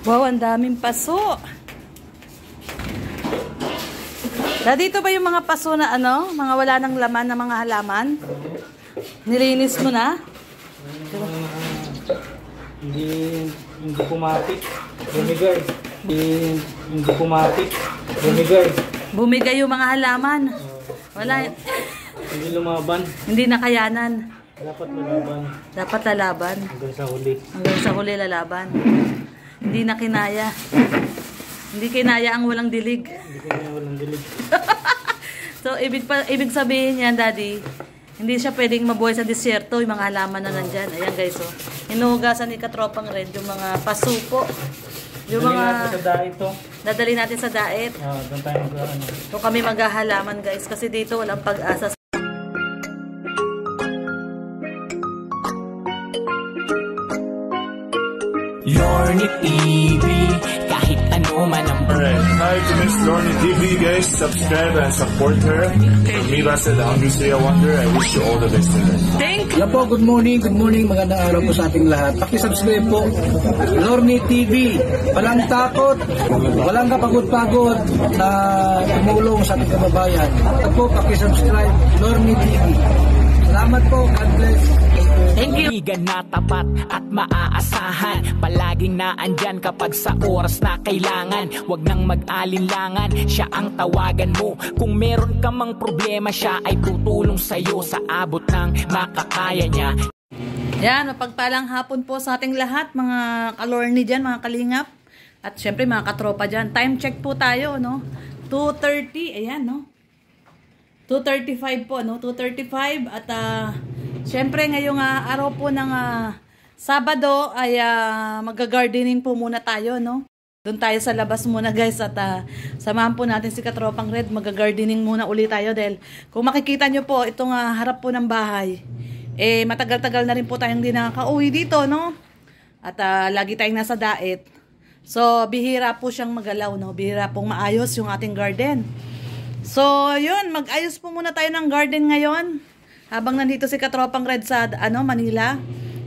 Wow, ang daming paso. Dito ba yung mga paso na ano? Mga wala ng laman na mga halaman? Nilinis mo na? Hindi pumatik. Bumigay. Hindi pumatik. Bumigay. Bumigay yung mga halaman. Wala. Hindi lumaban. Hindi nakayanan. Dapat lalaban. Dapat lalaban. Hanggang sa huli. Hanggang sa huli lalaban. Hindi na kinaya. Hindi kinaya ang walang dilig. Hindi kinaya walang dilig. So, ibig sabihin yan, Daddy, hindi siya pwedeng mabuhay sa disyerto, yung mga halaman na nandyan. Ayan, guys, oh. Hinuhugasan ni Katropang Red yung mga pasupo. Yung mga... Sa daet to. Dadali natin sa daet. Doon tayo mag-ano. So, kami maghahalaman, guys, kasi dito walang pag-asa. Lorny TV, kahit ano man ang brand. Hi to Miss Lorny TV, guys. Subscribe and support her. From me, Basa, the Hungry Stay Wonder. I wish you all the best in life. Thank you. Hello po, good morning, magandang araw po sa ating lahat. Paki-subscribe po, Lorny TV. Walang takot, walang kapagod-pagod na tumulong sa ating kababayan. At po, paki-subscribe, Lorny TV. Salamat po, God bless. Thank you. Kaibigan na tapat at maaasahan, palaging naandyan kapag sa oras na kailangan. Huwag nang mag-alinlangan, siya ang tawagan mo. Kung meron ka mang problema, siya ay tutulong sa'yo sa abot ng makakaya niya. Yan, mapagpalang hapon po sa ating lahat, mga kalorny dyan, mga kalingap. At syempre mga katropa dyan. Time check po tayo, no? 2:30, ayan, no? 2:35 po, no? 2:35 at syempre ngayong araw po ng Sabado ay mag-gardening po muna tayo, no? Doon tayo sa labas muna, guys, at samahan po natin si Katropang Red. Mag-gardening muna ulit tayo dahil kung makikita nyo po, itong harap po ng bahay, eh matagal-tagal na rin po tayong hindi nakaka-uwi dito, no? At lagi tayong nasa daet. So, bihira po siyang magalaw, no? Bihira pong maayos yung ating garden. So, yun, mag-ayos po muna tayo ng garden ngayon. Habang nandito si Katropang Red sa Manila,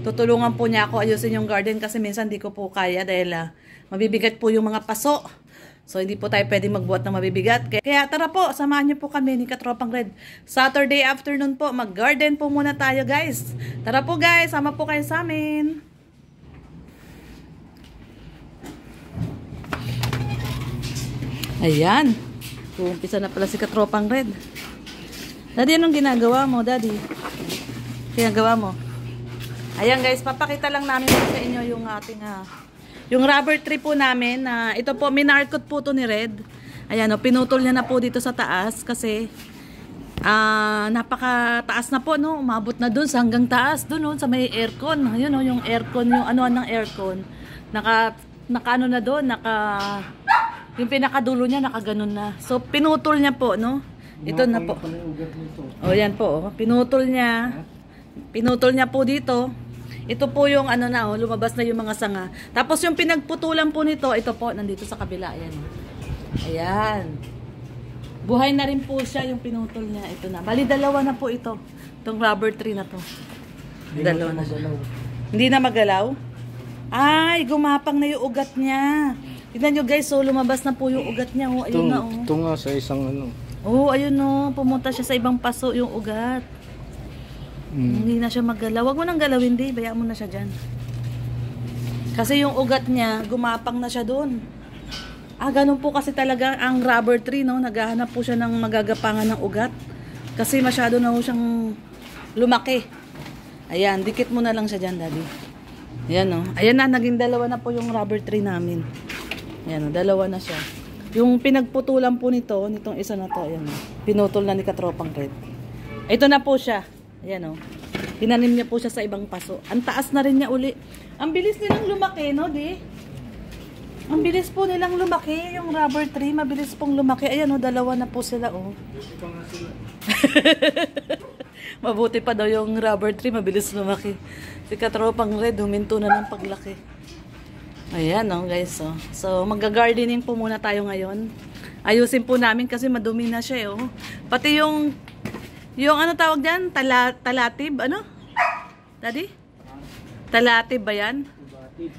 tutulungan po niya ako ayusin yung garden kasi minsan di ko po kaya dahil mabibigat po yung mga paso. So, hindi po tayo pwedeng magbuhat ng mabibigat. Kaya tara po, samahan niyo po kami ni Katropang Red. Saturday afternoon po, mag-garden po muna tayo, guys. Tara po, guys, sama po kayo sa amin. Ayan. Umpisa na pala si Katropang Red. Daddy, anong ginagawa mo, Daddy? Ginagawa mo? Ayan, guys, papakita lang namin sa inyo yung ating yung rubber tree po namin. Ito po, minarkot po to ni Red. Ayan, pinutol niya na po dito sa taas kasi napakataas na po, no? Umabot na dun sa hanggang taas, dun sa may aircon. Ayun, no, yung aircon, yung ng aircon. Naka ano na doon, yung pinakadulo niya nakaganon na. So pinutol niya po, no? Ito na po. Oh, yan po, oh. Pinutol niya. Pinutol niya po dito. Ito po yung lumabas na yung mga sanga. Tapos yung pinagputulan po nito, ito po nandito sa kabila, ayan. Ayan. Buhay na rin po siya yung pinutol niya. Ito na. Bali dalawa na po ito. Itong rubber tree na to. Dalawa na siya. Hindi na magalaw? Ay, gumapang na yung ugat niya. Tignan nyo, guys, so lumabas na po yung ugat niya. Oh, ayun na, oh. Ito nga sa isang Oh, ayun, oh. Pumunta siya sa ibang paso yung ugat. Hindi na siya maggalaw. Huwag mo nang galawin, di. Bayaan mo na siya dyan. Kasi yung ugat niya, gumapang na siya doon. Ganun po kasi talaga ang rubber tree, no? Naghahanap po siya ng magagapangan ng ugat. Kasi masyado na po siyang lumaki. Ayan, dikit mo na lang siya dyan, Daddy. Ayan, oh. Ayan na, naging dalawa na po yung rubber tree namin. Ayan, dalawa na siya. Yung pinagputulan po nitong isa na to, ayan, pinutol na ni Katropang Red. Ito na po siya. Ayan, tinanim niya po siya sa ibang paso. Ang taas na rin niya uli. Ang bilis nilang lumaki, no, di? Ang bilis po nilang lumaki. Yung rubber tree, mabilis pong lumaki. Ayan, dalawa na po sila, oh. Mabuti pa daw yung rubber tree, mabilis lumaki. Si Katropang Red, huminto na ng paglaki. Ayan, guys, oh. So, mag-gardening po muna tayo ngayon. Ayusin po namin kasi madumi na siya, oh. Pati yung tawag dyan? Talatib, ano? Daddy? Talatib ba yan?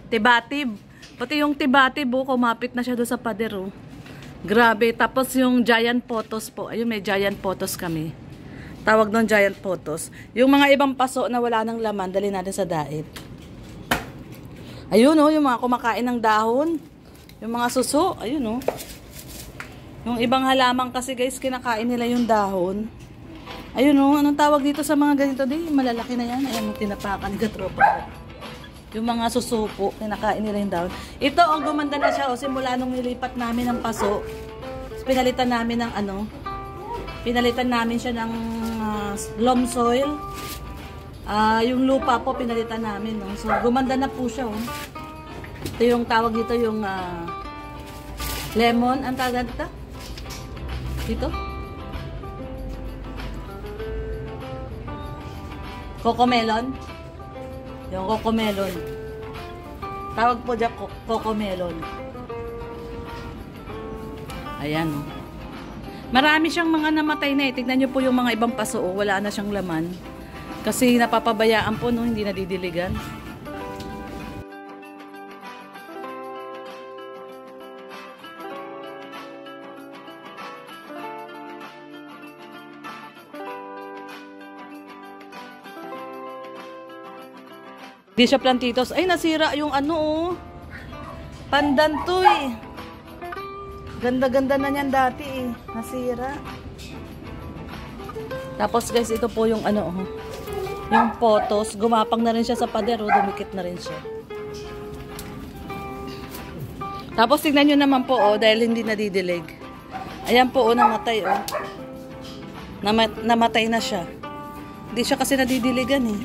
Tibatib. Pati yung tibatib, kumapit na siya doon sa pader, oh. Grabe. Tapos yung giant potos po. Ayun, may giant potos kami. Tawag doon giant potos. Yung mga ibang paso na wala ng laman, dali natin sa daet. Ayun, oh, yung mga kumakain ng dahon. Yung mga suso, ayun, oh. Yung ibang halaman kasi, guys, kinakain nila yung dahon. Ayun, oh, anong tawag dito sa mga ganito? Di, malalaki na yan. Ayan, tinapakan ni katropa. Yung mga susupo, kinakain nila yung dahon. Ito, ang gumanda na siya, simula nung nilipat namin ng paso. Pinalitan namin ng pinalitan namin siya ng loam soil. Yung lupa po, pinalitan namin. No? So, gumanda na po siya. Oh. Ito yung tawag dito, yung lemon. Ang tawag dito? Dito? Cocomelon. Yung cocomelon. Tawag po dyan cocomelon. Ayan, oh. Marami siyang mga namatay na, eh. Tignan nyo po yung mga ibang paso, oh. Wala na siyang laman. Kasi napapabayaan po, no? Hindi nadidiligan. Di siya plantitos. Ay, nasira yung oh. Pandan to, eh. Ganda-ganda na niyan dati, eh. Nasira. Tapos, guys, ito po yung oh. Yung potos. Gumapang na rin siya sa pader, oh. Dumikit na rin siya. Tapos, tignan nyo naman po, oh. Dahil hindi nadidilig. Ayan po, oh. Namatay, oh. Namatay na siya. Hindi siya kasi nadidiligan, eh.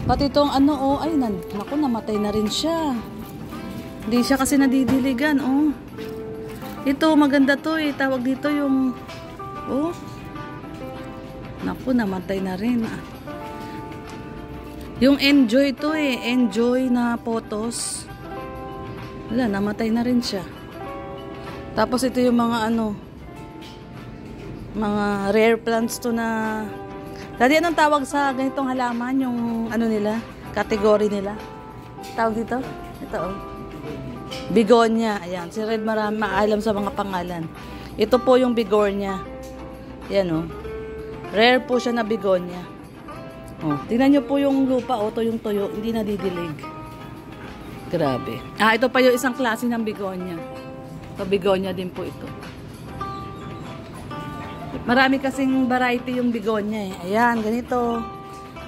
Pati itong oh, ay, naku, namatay na rin siya. Hindi siya kasi nadidiligan, oh. Ito, maganda to, eh. Tawag dito yung, oh. Naku, namatay na rin, ah. Yung enjoy to, eh. Enjoy na potos. Wala, namatay na rin siya. Tapos ito yung mga, mga rare plants to na... Dati anong tawag sa ganitong halaman? Yung nila? Category nila? Tawag dito? Ito, oh. Begonia. Ayan. Si Red marami maalam sa mga pangalan. Ito po yung begonia. Ayan, oh. Rare po siya na begonia. Oh. Tingnan nyo po yung lupa. Oh, ito yung tuyo. Hindi nadidilig. Grabe. Ito pa yung isang klase ng begonia. Ito, begonia din po ito. Marami kasing variety yung begonia, eh. Ayan, ganito.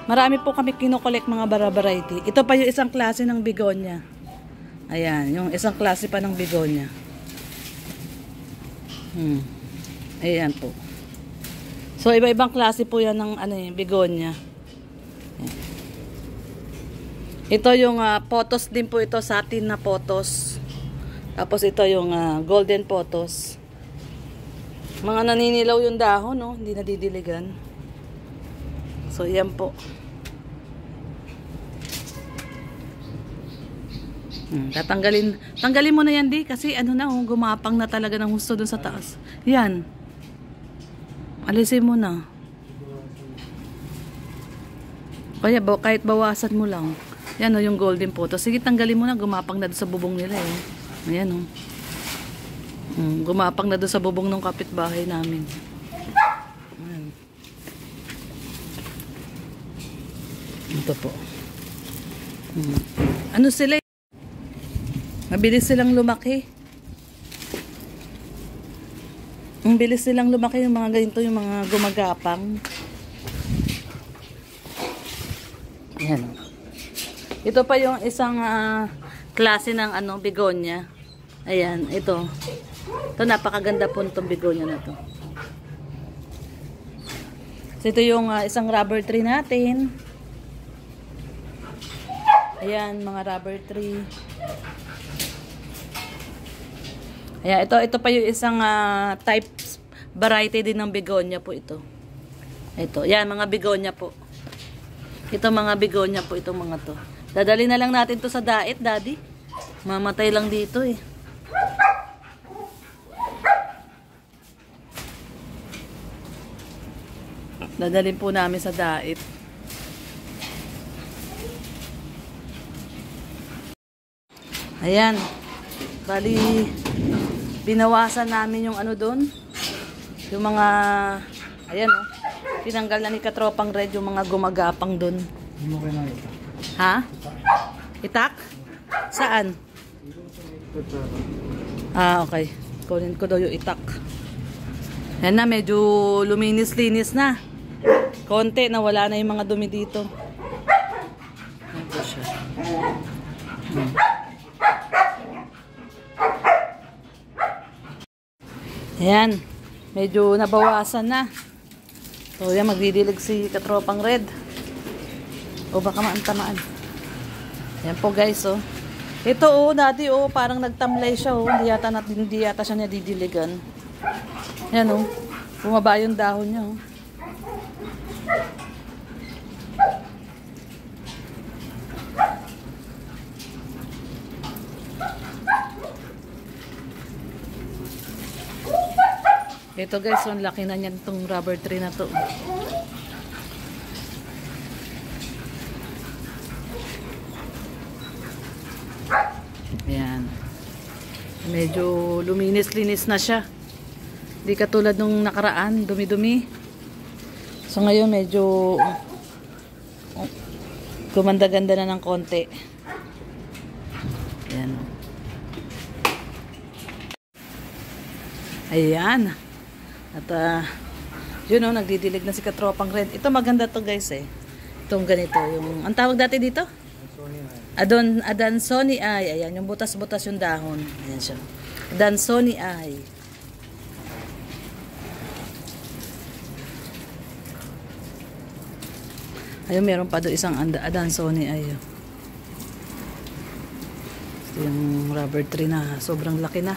Marami po kami kinokolek mga variety. Ito pa yung isang klase ng begonia. Ayan, yung isang klase pa ng begonia. Ayan po. So, iba-ibang klase po yan ng begonia. Ayan. Ito yung potos din po ito, satin na potos. Tapos ito yung golden potos. Mga naninilaw yung dahon, no? Hindi nadidiligan. So, yan po. Tanggalin mo na yan, di. Kasi gumapang na talaga ng husto dun sa taas. Yan. Alisin mo na. Kaya, kahit bawasan mo lang. Yan, yung golden photo. Sige, tanggalin mo na. Gumapang na dun sa bubong nila, eh. Ayan, gumapang na doon sa bubong ng kapitbahay namin. Ayan. Ito po. Ano sila? Mabilis silang lumaki. Ang bilis silang lumaki yung mga ganito, yung mga gumagapang. Ayan. Ito pa yung isang klase ng begonia. Ayan, ito. Ito, napakaganda po itong begonia na to. So, ito yung isang rubber tree natin. Ayan, mga rubber tree. Ayan, ito pa yung isang type variety din ng begonia po ito. Ito, yan, mga begonia po. Ito, mga begonia po itong mga to. Dadali na lang natin to sa daet, daddy. Mamatay lang dito, eh. Dadalhin po namin sa daet. Ayan. Bali, binawasan namin yung ano doon. Yung mga, ayan oh. Tinanggal na ni Katropang Red yung mga gumagapang doon. Hindi mo kaya nakita. Ha? Itak? Saan? Ah, okay. Kunin ko daw yung itak. Yan na, medyo luminis-linis na. Konti na wala na yung mga dumi dito. Yan po siya. Ayan. Medyo nabawasan na. So yan, magdidilig si Katropang Red. O baka maantamaan. Yan po guys, oh. Ito oh, dati oh, parang nagtamlay siya oh. Hindi yata siya nadidiligan. Yan oh. Bumaba yung dahon niya oh. Ito guys, ang laki na niyan itong rubber tree na to. Ayan. Medyo luminis-linis na siya. Hindi katulad nung nakaraan, dumi-dumi. So ngayon medyo gumanda-ganda na ng konti. Ayan. Ayan. At yun o, nagdidilig na si Katropang Red. Ito maganda to guys eh. Itong ganito. Yung, ang tawag dati dito? Adansonii ay. Ayan, yung butas-butas yung dahon. Ayan siya. Adansonii ay. Ayun, meron pa doon isang Adansonii ay. Ito yung rubber tree na sobrang laki na.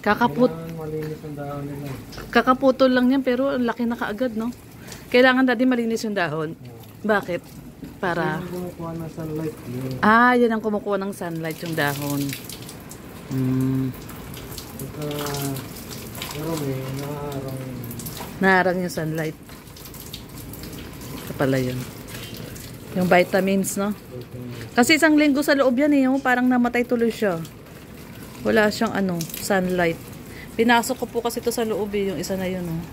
Malinis ang dahon nila. Kakaputol lang yan pero ang laki na kaagad, no? Kailangan dati malinis yung dahon. Bakit? Para... Yan ang kumukuha ng sunlight. Ah, yan ang kumukuha ng sunlight yung dahon. Pero may nakaharang. Naharang yung sunlight. Ito pala yun. Yung vitamins, no? Kasi isang linggo sa loob yan eh. Parang namatay tuloy siya. Wala siyang ano, sunlight. Pinasok ko po kasi ito sa loob eh, yung isa na yun. Oh.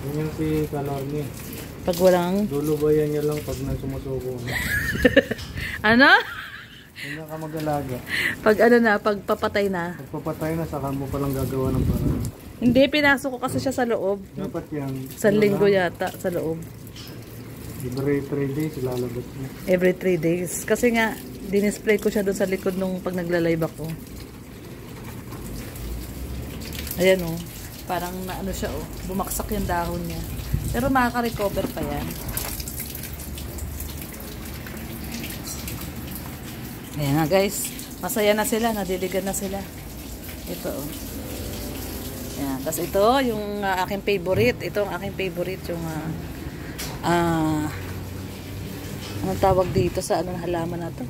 Yun yung si Kalorni. Pag walang... Lulubayan niya lang pag sumusuko. Ano? Hindi ka mag-alaga. Pag ano na, pag papatay na. Pag papatay na, saka mo palang gagawa ng parang. Hindi, pinasok ko kasi siya sa loob. Dapat yan. Isang linggo yata sa loob. Every 3 days, ilalabas niya. Every 3 days. Kasi nga, dinisplay ko siya doon sa likod nung pag nagla-live ako. Ayan oh. Parang na ano siya oh. Bumaksak yung dahon niya. Pero makaka-recover pa yan. Ayan na guys. Masaya na sila. Nadiligan na sila. Ito oh. Ayan. Tapos ito yung aking favorite. Ito ang aking favorite. Yung anong tawag dito sa anong halaman na to?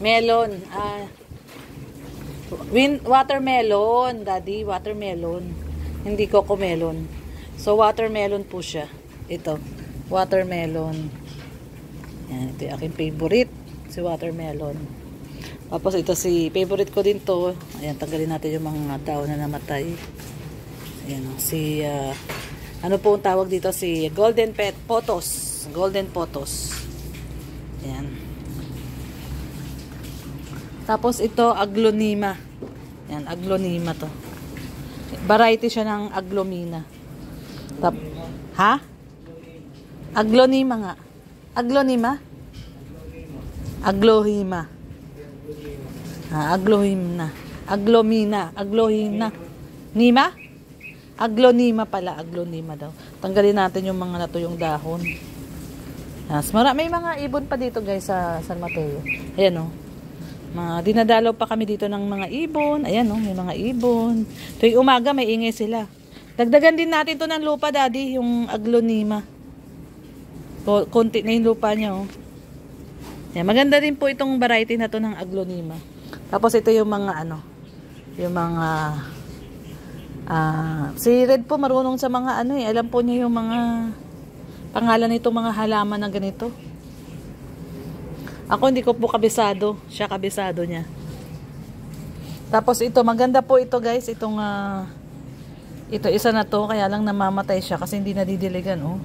Melon. Watermelon, daddy. Watermelon. Hindi cocomelon. So, watermelon po siya. Ito. Watermelon. Yan. Ito yung aking favorite. Si watermelon. Tapos ito si favorite ko din to. Ayan, tanggalin natin yung mga tao na namatay. Ayan. Si, ano po ang tawag dito? Si golden potos. Golden potos. Ayan. Tapos ito, aglonema. Yan, aglonema to. Variety siya ng aglomina. Ha? Aglonema nga. Aglonema? Aglohima. Aglohimna. Aglomina. Aglohina. Nima? Aglonema pala. Aglonema daw. Tanggalin natin yung mga natuyong dahon. Yes, may mga ibon pa dito guys sa San Mateo. Ayan o. Dinadalaw pa kami dito ng mga ibon. Ayan o, may mga ibon. Tuwing umaga may ingay sila. Dagdagan din natin to ng lupa, daddy, yung aglonema. Konti na yung lupa niya o. Ayan, maganda din po itong variety na to ng aglonema. Tapos ito yung mga ano, yung mga si Red po marunong sa mga ano eh. Alam po niya yung mga pangalan nitong mga halaman na ganito. Ako hindi ko po kabisado. Siya kabisado niya. Tapos ito, maganda po ito guys. Itong, ito isa na to. Kaya lang namamatay siya kasi hindi nadidiligan. Oh.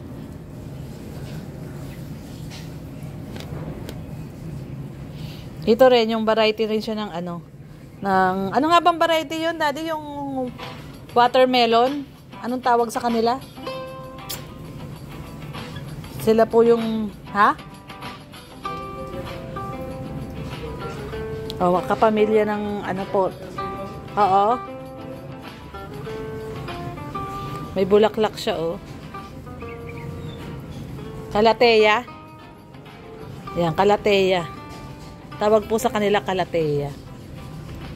Ito rin, yung variety rin siya ng ano. Ano nga bang variety yun, Daddy? Yung watermelon? Anong tawag sa kanila? Sila po yung, ha? Oh, kapamilya ng ano po. Oo. May bulaklak siya, oh. Calathea. Ayan, Calathea. Tawag po sa kanila Calathea.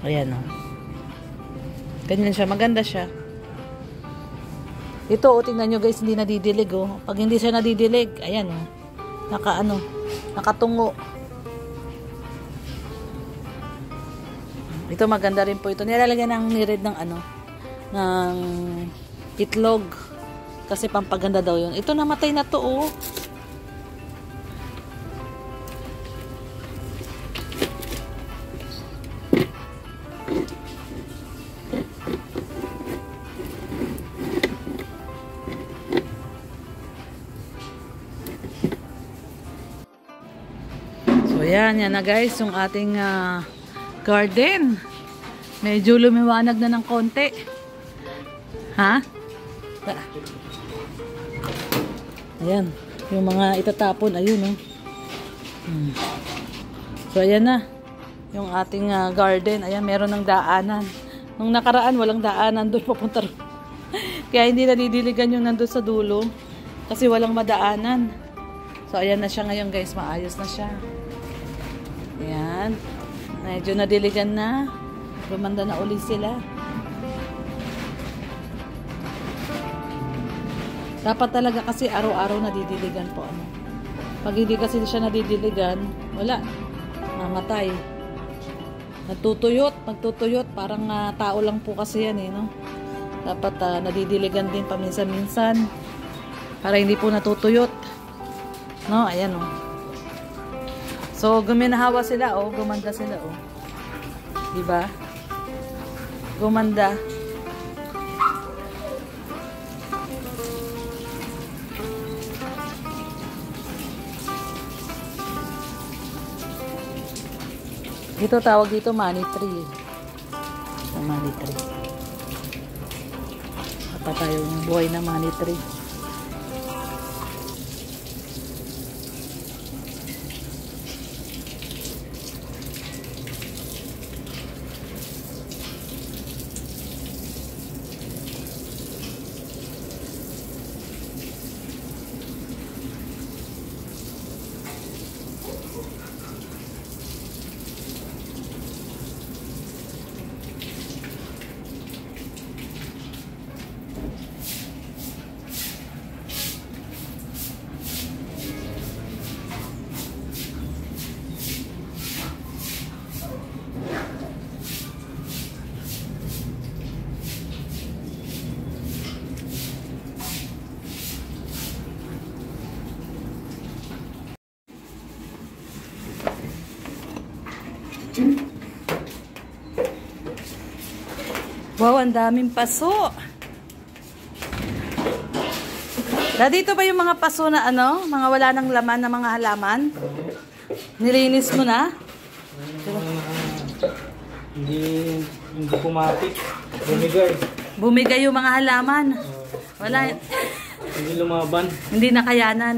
Ayan, oh. Ganyan siya. Maganda siya. Ito, oh, tingnan nyo guys, hindi nadidilig, oh. Pag hindi siya nadidilig, ayan, oh. Nakatungo. Ito maganda rin po ito. Nilalagyan ng nired ng ano, ng itlog. Kasi pampaganda daw yun. Ito namatay na to, oh. So yan na guys, yung ating garden. Medyo lumiwanag na ng konti. Ha? Ayan. Yung mga itatapon. Ayun, oh. So, ayan na. Yung ating garden. Ayan, meron ng daanan. Nung nakaraan, walang daanan. Doon papunta. Kaya hindi nadidiligan yung nandun sa dulo. Kasi walang madaanan. So, ayan na siya ngayon, guys. Maayos na siya. Ayan. Medyo nadiligan na. Gumanda na uli sila. Dapat talaga kasi araw-araw nadidiligan po. Ano. Pag hindi kasi siya nadidiligan, wala. Mamatay. Magtutuyot. Parang tao lang po kasi yan, eh, no? Dapat nadidiligan din paminsan-minsan. Para hindi po natutuyot. No? Ayan, oh. So, guminahawa sila, oh. Gumanda sila, oh. Diba? Gumanda. Dito tawag dito money tree. Money tree. Dapat tayong buhay na money tree. Wow, ang daming paso. Dito ba yung mga paso na ano? Mga wala ng laman na mga halaman? Nilinis mo na? Hindi pumatik. Bumigay. Bumigay yung mga halaman. Wala. Hindi lumaban. Hindi nakayanan.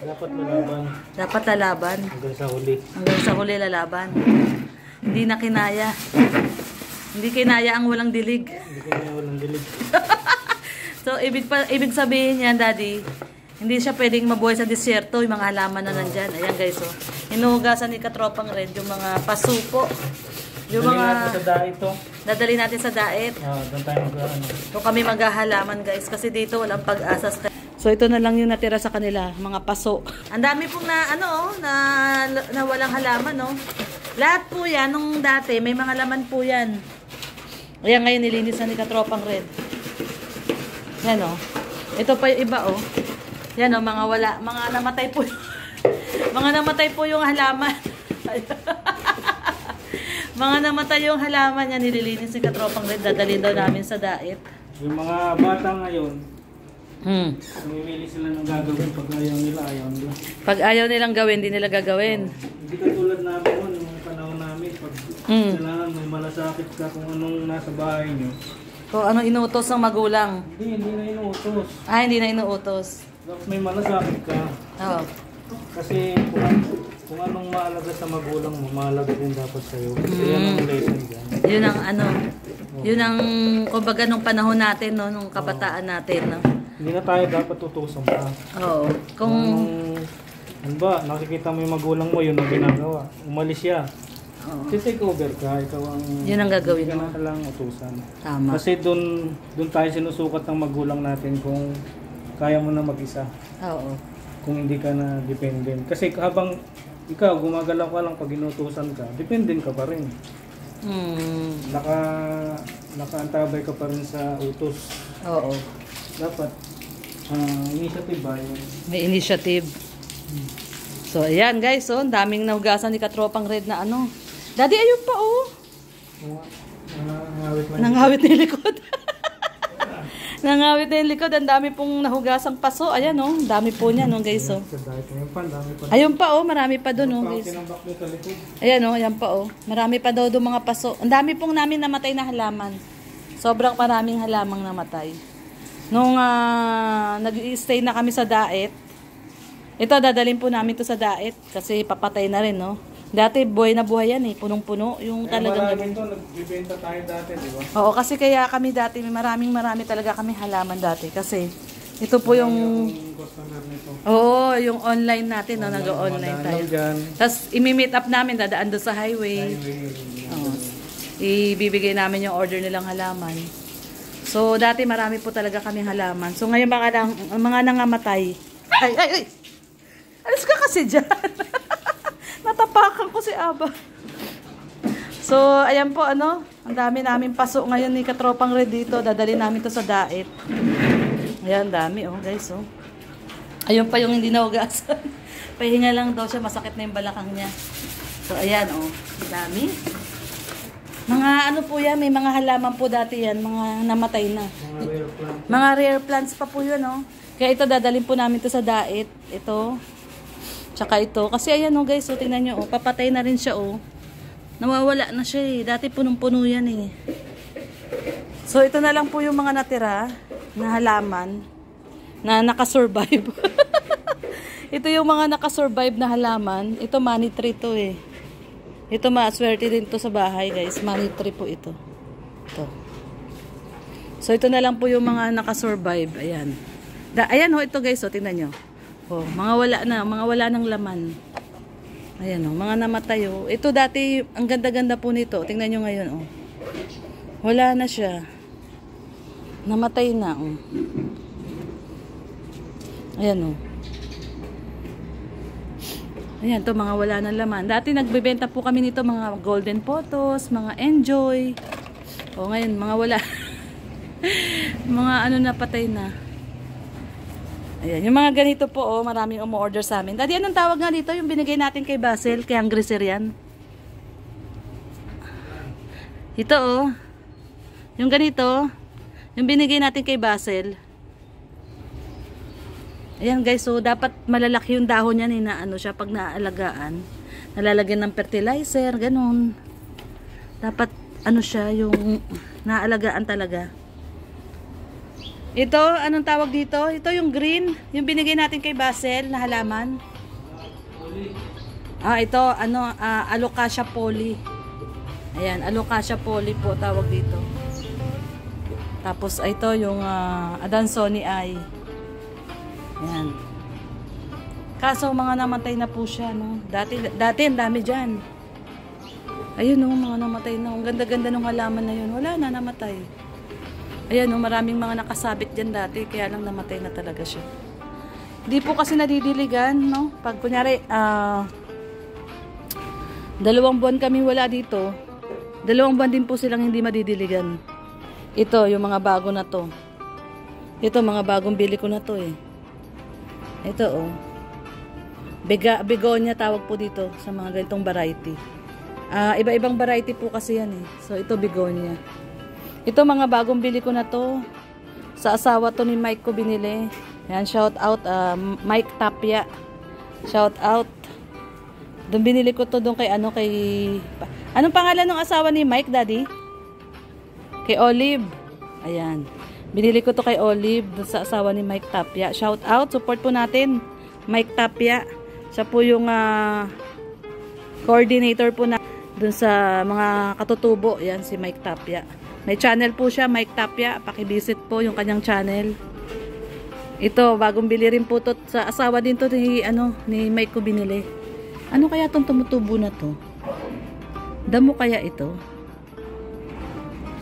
Dapat lalaban. Dapat lalaban. Hanggang sa huli. Hanggang sa huli lalaban. Hindi na kinaya. Hindi kinaya ang walang dilig. Hindi kinaya walang dilig. So, ibig sabihin yan, Daddy, hindi siya pwedeng mabuhay sa disyerto, yung mga halaman na nandyan. Ayan, guys, oh. Hinuhugasan ni Katropang Red yung mga pasupo. Yung mga... Sa daet to. Dadali natin sa daet. Doon tayo mag-ano. So, kami maghahalaman, guys, kasi dito walang pag-asa. So, ito na lang yung natira sa kanila, mga paso. Ang dami pong na, ano, na walang halaman, no? Lahat po yan, nung dati, may mga laman po yan. Ayan, ngayon nilinis na ni Katropang Red. Yan, oh. Ito pa yung iba, oh. Yan, oh, mga namatay po. Mga namatay po yung halaman. namatay. Mga namatay yung halaman niya, nililinis ni Katropang Red. Dadalhin daw namin sa daet. Yung mga bata ngayon, namimili sila ng gagawin pag ayaw nila, ayaw nila. Pag ayaw nilang gawin, di nila gagawin. Hindi katulad namin noon, yung mga panahon namin, pag kailangan may malasakit ka kung anong nasa bahay nyo. Kung ano inuutos ng magulang. Hindi na inuutos. Hindi na inuutos. Dapat may malasakit ka. Oo. Kasi kung anong mahalaga sa magulang mo, mahalaga din dapat sa'yo. Kasi yan ang lesson dyan. Yun ang ano, yun ang, kumbaga nung panahon natin, no, nung kabataan natin, no. Hindi na tayo dapat tutusan pa. Oo. Kung, Ano ba, nakikita mo yung magulang mo, yun ang ginagawa. Umalis siya. Take over ka, ikaw ang... Yun ang gagawin hindi ka mo. na kailangang utusan. Tama. Kasi doon tayo sinusukat ng magulang natin kung kaya mo na mag-isa. Oo. Kung hindi ka na dependent. Kasi habang ikaw gumagalaw ka lang pag inutusan ka, dependent ka pa rin. Nakaantabay ka pa rin sa utos. Oo. Dapat initiative ba yun? May initiative. So, ayan guys, oh, daming nahugasan ni Katropang Red na ano. Daddy, ayun pa, oh. Nangawit na yung likod. Nangawit na yung likod. Ang dami pong nahugasang paso. Ayan, oh. Ang dami po niya, no, guys, oh. Ayun pa, oh. Marami pa doon, oh, guys. Ayan, oh. Ayan pa, oh. Marami pa daw doon mga paso. Ang dami pong namin namatay na halaman. Sobrang maraming halamang namatay. Nung nag-i-stay na kami sa daet, ito, dadalhin po namin to sa daet kasi papatay na rin, no? Dati, buhay na buhay yan, eh. Punong-puno. Yung talagang... Maraming to, nagbibenta tayo dati, di ba? Oo, kasi kaya kami dati, marami talaga kami halaman dati. Kasi, ito po yung... Customer nito. Oo, yung online natin, no? Nag-online tayo. Dyan. Tapos, imi-meet up namin, dadaan doon sa highway. Oo. Ibibigay namin yung order nilang halaman. So, dati marami po talaga kaming halaman. So, ngayon mga nangamatay. Ay! Alis ka kasi dyan. Natapakan ko si Aba. So, ayan po, ano. Ang dami namin paso ngayon ni Katropang Red dito. Dadali namin to sa daet. Ayan, dami, oh, guys, oh. Ayun pa yung hindi nahugasan. Pahinga lang daw siya. Masakit na yung balakang niya. So, ayan, oh. Dami. Mga ano po yan, may mga halaman po dati yan. Mga namatay na. Mga rare plants pa po yun, oh. Kaya ito, dadalhin po namin to sa daet. Ito. Tsaka ito. Kasi ayan, oh, guys, oh, tingnan nyo, oh, papatay na rin siya, oh. Nawawala na siya, eh. Dati punong-puno yan, eh. So, ito na lang po yung mga natira na halaman na nakasurvive. Ito yung mga nakasurvive na halaman. Ito, money tree to, eh. Ito, maswerte din to sa bahay, guys. Money tree po ito. Ito. So, ito na lang po yung mga nakasurvive. Ayan. Ayan, oh, ito, guys, oh, tingnan nyo. Oh, mga wala ng laman. Ayan, oh, mga namatay, oh. Ito dati, ang ganda-ganda po nito. Tingnan nyo ngayon, oh. Wala na siya. Namatay na, oh. Ayan, oh. Ayan, to mga wala ng laman. Dati nagbebenta po kami nito, mga golden photos, mga enjoy. Oh, ngayon, mga wala. Mga ano na, patay na. Ayan, yung mga ganito po, oh, maraming umu-order sa amin. Daddy, anong tawag nga dito? Yung binigay natin kay Basil, kay Angriser yan. Ito, oh. Yung ganito, yung binigay natin kay Basil. Ayan, guys, so dapat malalaki yung dahon yan, ano siya, pag naaalagaan. Nalalagyan ng fertilizer, ganun. Dapat, ano siya, yung naaalagaan talaga. Ito, anong tawag dito? Ito yung green, yung binigay natin kay Basil na halaman. Ito, ano, Alocasia Poly. Ayan, Alocasia Poly po tawag dito. Tapos, ito yung Adansonii. Ayan. Kaso, mga namatay na po siya, no? Dati ang dami dyan. Ayun, no, mga namatay na. Ang ganda-ganda ng halaman na yun. Wala na, namatay. Ayan, no, maraming mga nakasabit dyan dati, kaya lang namatay na talaga siya. Hindi po kasi nadidiligan, no? Pag kunyari, 2 buwan kami wala dito, 2 buwan din po silang hindi madidiligan. Ito, yung mga bago na to. Ito, mga bagong bili ko na to, eh. Ito, oh. 2 Begonia tawag po dito sa mga ganitong variety. Iba-ibang variety po kasi yan eh. So ito begonia. Ito mga bagong bili ko na to. Sa asawa to ni Mike ko binili. Yan, shout out Mike Tapia. Shout out. Doon binili ko to doon kay anong pangalan ng asawa ni Mike, Daddy? Kay Olive. Ayan. Binili ko to kay Olive doon sa asawa ni Mike Tapia. Shout out, support po natin Mike Tapia. Siya po yung coordinator po na dun sa mga katutubo. Yan, si Mike Tapia. May channel po siya, Mike Tapia. Pakivisit po yung kanyang channel. Ito, bagong bili rin po to. Sa asawa din to ni Mike ko binili. Ano kaya tong tumutubo na to? Damo kaya ito?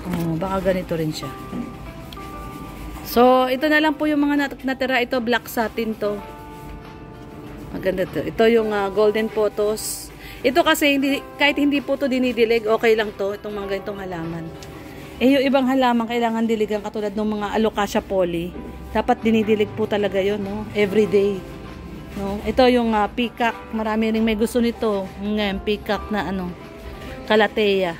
Oh, baka ganito rin siya. So, ito na lang po yung mga natira. Ito, black satin to. Maganda to. Ito yung golden photos. Ito kasi kahit hindi po to dinidilig, okay lang to. Itong mga ganitong halaman. Yung ibang halaman kailangan diligan katulad ng mga alocasia poly. Dapat dinidilig po talaga yun, no? Everyday. No? Ito yung peacock. Marami ring may gusto nito. Ngayon, peacock na calathea.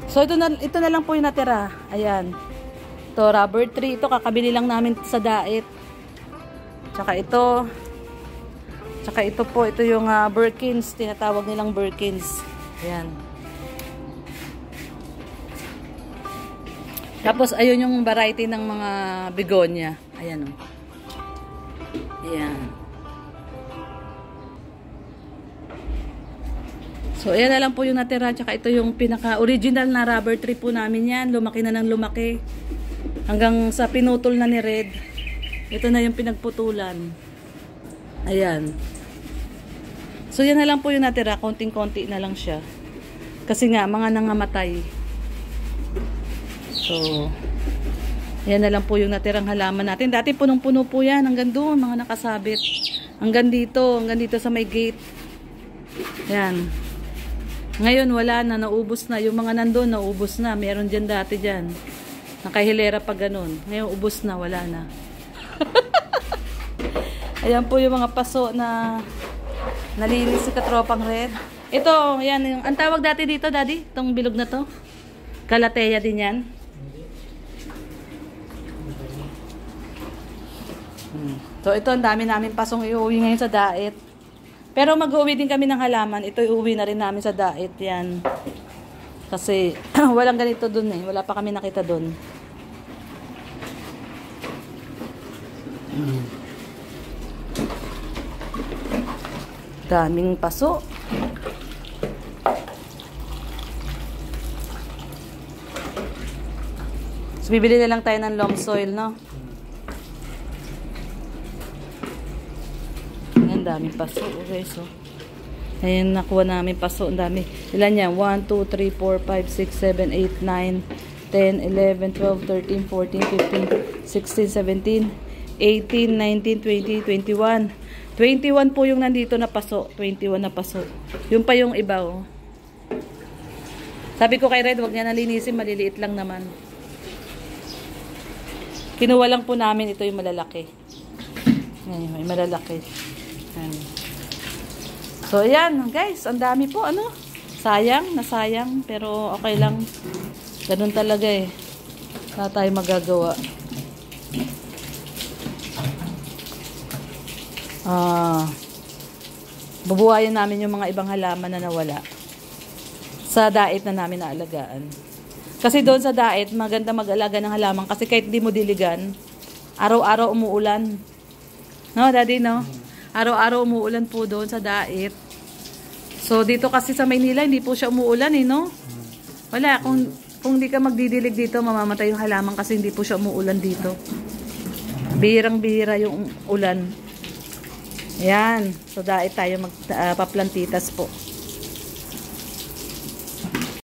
So ito na lang po yung natira. Ayan. Ito, rubber tree. Ito, kakabili lang namin sa Dait. Tsaka ito. Tsaka ito po, ito yung Birkins, tinatawag nilang Birkins. Ayan. Tapos, ayun yung variety ng mga begonia. Ayan o. Ayan. So, ayan na lang po yung natira. Tsaka ito yung pinaka-original na rubber tree po namin yan. Lumaki na ng lumaki. Hanggang sa pinutol na ni Red. Ito na yung pinagputulan. Ayan. So, yan na lang po yung natira. Konting-konti na lang siya. Kasi nga, mga nangamatay. So, yan na lang po yung natirang halaman natin. Dati punong-puno po yan. Hanggang doon, mga nakasabit. Hanggang dito sa may gate. Yan. Ngayon, wala na. Naubos na. Yung mga nandun, naubos na. Meron dyan dati dyan. Nakahilera pa ganun. Ngayon, ubos na. Wala na. Ayan po yung mga paso na nalinis si Katropang Red. Ito, yan. Ang tawag dati dito, Daddy? Itong bilog na to? Calathea din yan. So, ito, ang dami namin pasong iuwi ngayon sa Dait. Pero mag-uwi din kami ng halaman. Ito, iuwi na rin namin sa Dait. Yan. Kasi, walang ganito dun eh. Wala pa kami nakita dun. Daming paso. So, bibili na lang tayo ng long soil, no? Ayan, daming paso. Okay, so. Ayan, nakuha namin paso. Ang dami. Ilan yan? 1, 2, 3, 4, 5, 6, 7, 8, 9, 10, 11, 12, 13, 14, 15, 16, 17, 18, 19, 20, 21. 21 po yung nandito na paso. 21 na paso. Yung pa yung iba, oh. Sabi ko kay Red, huwag niya nalinisin. Maliliit lang naman. Kinuha lang po namin. Ito yung malalaki. Ayan, may malalaki. Ayan. So, ayan, guys. Ang dami po, ano? Sayang, nasayang. Pero, okay lang. Ganun talaga eh. Wala tayo magagawa. Bubuhayin namin yung mga ibang halaman na nawala sa Dait na namin naalagaan. Kasi doon sa Dait, maganda mag-alaga ng halaman kasi kahit di mo diligan, araw-araw umuulan. No, Daddy, no? Araw-araw umuulan po doon sa Dait. So, dito kasi sa Maynila, hindi po siya umuulan eh, no? Wala, kung di ka magdidilig dito, mamamatay yung halaman kasi hindi po siya umuulan dito. Bihirang-bihira yung ulan. Ayan. So, Dait tayo magpaplantitas po.